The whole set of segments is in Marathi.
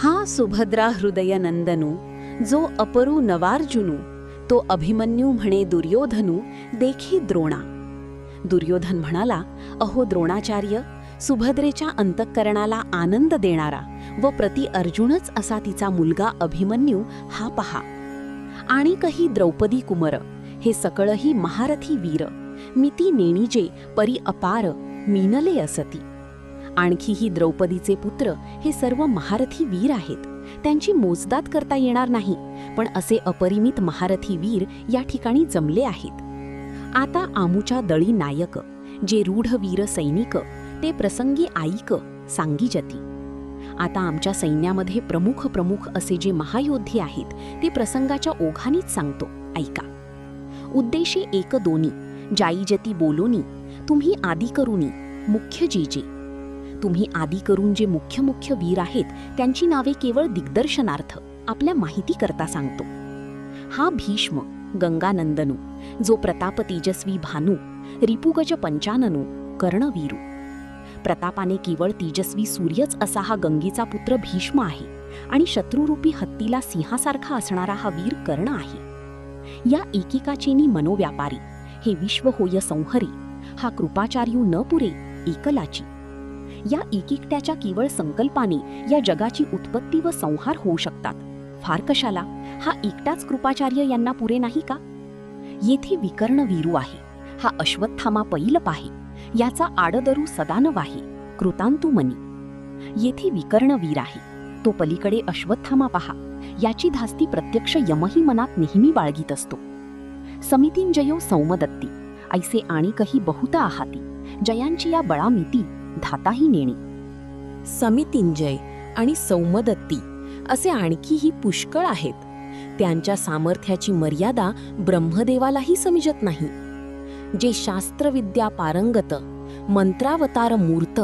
हा सुभद्रा हृदय नंदनू, जो अपरू नवार्जुनू, तो अभिमन्यू म्हणे दुर्योधनू, देखी द्रोणा. दुर्योधन म्हणाला, अहो द्रोणाचार्य, सुभद्रेच्या अंतःकरणाला आनंद देणारा व प्रति अर्जुनच असा तिचा मुलगा अभिमन्यू हा पहा. आणि कही द्रौपदी कुमर, हे सकळही महारथी वीर, मिती नेणीजे परी अपार मीनले असती. आणखीही द्रौपदीचे पुत्र हे सर्व महारथी वीर आहेत. त्यांची मोजदाद करता येणार नाही, पण असे अपरिमित महारथी वीर या ठिकाणी जमले आहेत. आता आमुच्या दळी नायक, जे रूढ वीर सैनिक, ते प्रसंगी ऐक सांगीजती. आता आमच्या सैन्यामध्ये प्रमुख असे जे महायोद्धे आहेत, ते प्रसंगाच्या ओघानीच सांगतो, ऐका. उद्देशी एक दोनी, जाईजती बोलोनी, तुम्ही आदी करूनी मुख्य जे. तुम्ही आदी करून जे मुख्य वीर आहेत, त्यांची नावे केवळ दिग्दर्शनार्थ आपल्या माहिती करता सांगतो. हा भीष्म गंगानंदनू, जो प्रताप तेजस्वी भानू, रिपुगज पंचाननू, कर्णवीरू. प्रतापाने केवळ तेजस्वी सूर्यच असा हा गंगेचा पुत्र भीष्म आहे, आणि शत्रुरूपी हत्तीला सिंहासारखा असणारा हा वीर कर्ण आहे. या एकेकाचेनी मनोव्यापारी, हे विश्व होय संहरी, हा कृपाचार्यू न पुरे एकलाची. या एकेकट्याच्या केवळ संकल्पाने या जगाची उत्पत्ती व संहार होऊ शकतात. फार कशाला, हा एकटाच कृपाचार्य यांना पुरे नाही का? येथे विकर्ण वीरू आहे, हा अश्वत्थामा पैलप आहे, याचा आडदरू सदानव आहे, कृतांतू मनी. येथे विकर्ण वीर आहे, तो पलीकडे अश्वत्थामा पहा, याची धास्ती प्रत्यक्ष यमही मनात नेहमी बाळगीत असतो. समितींजयो सौमदत्ती, ऐसे आणिकही बहुत आहाती, जयांची या बळामिती धाताही नेणे. समितिंजय आणि सौमदत्ती असे आणखीही पुष्कळ आहेत. त्यांच्या सामर्थ्याची मर्यादा ब्रह्मदेवालाही समजत नाही. जे शास्त्रविद्या पारंगत, मंत्रावतार मूर्त,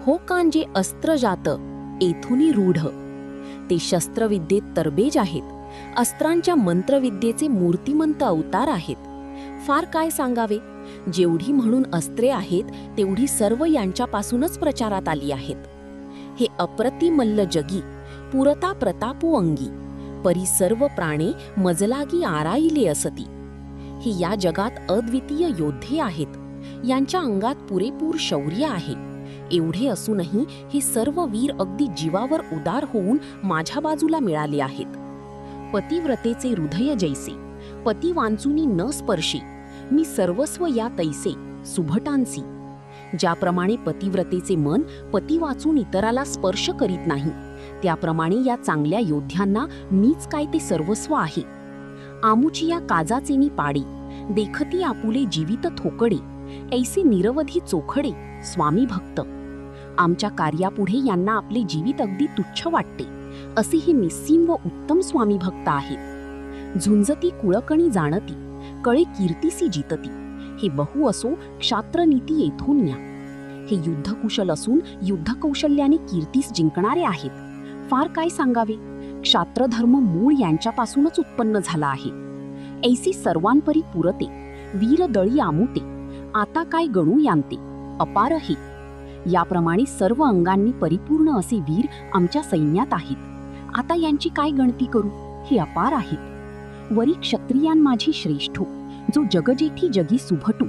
हो कांजे अस्त्रजात येथुनी रूढ, ते शस्त्रविद्येत तरबेज आहेत, अस्त्रांच्या मंत्रविद्येचे मूर्तिमंत अवतार आहेत. फार काय सांगावे, जेवढी म्हणून अस्त्रे आहेत, तेवढी सर्व यांच्यापासूनच प्रचारात आली आहेत. हे अप्रतिमल्ल जगी पुरता प्रतापो अंगी, परी सर्व प्राणे मजलागी आराईले असती. हे या जगात अद्वितीय योद्धे आहेत, यांच्या अंगात पुरेपूर शौर्य आहे. एवढे असूनही हे सर्व वीर अगदी जीवावर उदार होऊन माझ्या बाजूला मिळाले आहेत. पतिव्रतेचे हृदय जैसे, पती वांचुनी न स्पर्शी, मी सर्वस्व या तैसे सुभटांसी. ज्याप्रमाणे पतिव्रतेचे मन पती वाचून इतराला स्पर्श करीत नाही, त्याप्रमाणे या चांगल्या योद्ध्यांना मीच काय ते सर्वस्व आहे. आमुची या काजाचेनी पाडी, देखती आपुले जीवित थोकडे, ऐसे निरवधी चोखडे स्वामी भक्त. आमच्या कार्यापुढे यांना आपले जीवित अगदी तुच्छ वाटते, असे हे निस्सीम व उत्तम स्वामी भक्त आहेत. झुंजती कुळकणी जाणती, कळे कीर्तीसी जितती, हे बहु असो क्षात्रनीती येथून न्या. हे युद्धकुशल असून युद्धकौशल्याने कीर्तीस जिंकणारे आहेत. फार काय सांगावे, क्षात्रधर्म मूळ यांच्यापासूनच उत्पन्न झाला आहे. ऐसी सर्वांपरी पुरते, वीरदळी आमुते, आता काय गणू यांते, अपार हे. याप्रमाणे सर्व अंगांनी परिपूर्ण असे वीर आमच्या सैन्यात आहेत. आता यांची काय गणती करू, हे अपार आहेत. वरी क्षत्रियां माझी श्रेष्ठू, जो जगजेठी जगी सुभटू,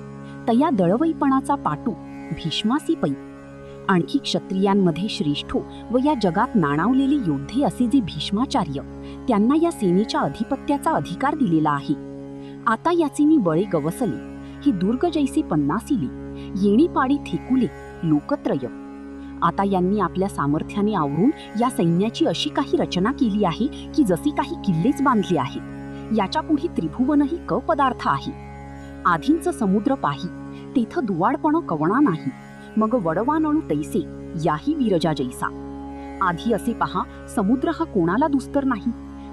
तया दळवईपणाचा पाटू भीष्मासी पै. आणखी क्षत्रियांमध्ये श्रेष्ठू व या जगात नाणावलेले योद्धे असे जे भीष्माचार्य, त्यांना या सेनेच्या अधिपत्याचा अधिकार दिलेला आहे. आता याचे मी बळे गवसले, हे दुर्ग जैसे पन्नासिले, येणी पाडी थेकुले लोकत्रय. आता यांनी आपल्या सामर्थ्याने आवरून या सैन्याची अशी काही रचना केली आहे की जसे काही किल्लेच बांधले आहेत. याच्या पुढे त्रिभुवनही क पदार्थ आहे. आधींच समुद्र पाही, तेथ दुवाडपण कवणा नाही, मग वडवानळू तैसे याही विरजा जैसा. आधी असे पहा, समुद्र हा कोणाला दुस्तर नाही,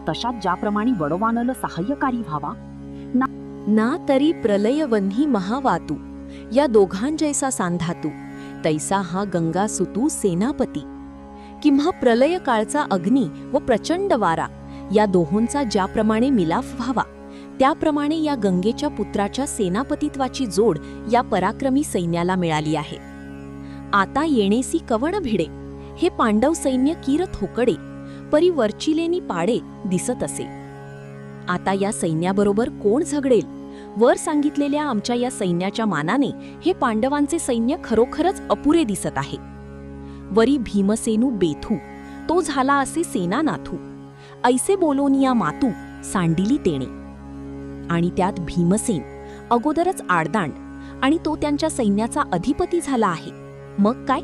तशात ज्याप्रमाणे वडवानल सहाय्यकारी व्हावा ना तरी प्रलयवन्ही महावातू, या दोघांजैसा सांधातू, तैसा हा गंगासुतू सेनापती. किंवा प्रलय काळचा अग्नी व प्रचंड वारा, या दोहोंचा ज्याप्रमाणे मिलाफ व्हावा, त्याप्रमाणे या गंगेच्या पुत्राच्या सेनापतित्वाची जोड या पराक्रमी सैन्याला मिळाली आहे. आता येणेसी कवण भिडे, हे पांडव सैन्य कीर थोकडे, परी वरचिलेनी पाडे दिसत असे. आता या सैन्याबरोबर कोण झगडेल? वर सांगितलेल्या आमच्या या सैन्याच्या मानाने हे पांडवांचे सैन्य खरोखरच अपुरे दिसत आहे. वरी भीमसेनू बेथू, तो झाला असे सेनानाथू. ऐसे बोलोनिया मातू सांडिली तेणे. आणि त्यात भीमसेन अगोदरच आडदांड आणि तो त्यांच्या सैन्याचा अधिपती झाला आहे. मग काय?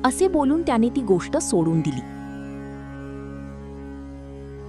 असे बोलून त्याने ती गोष्ट सोडून दिली.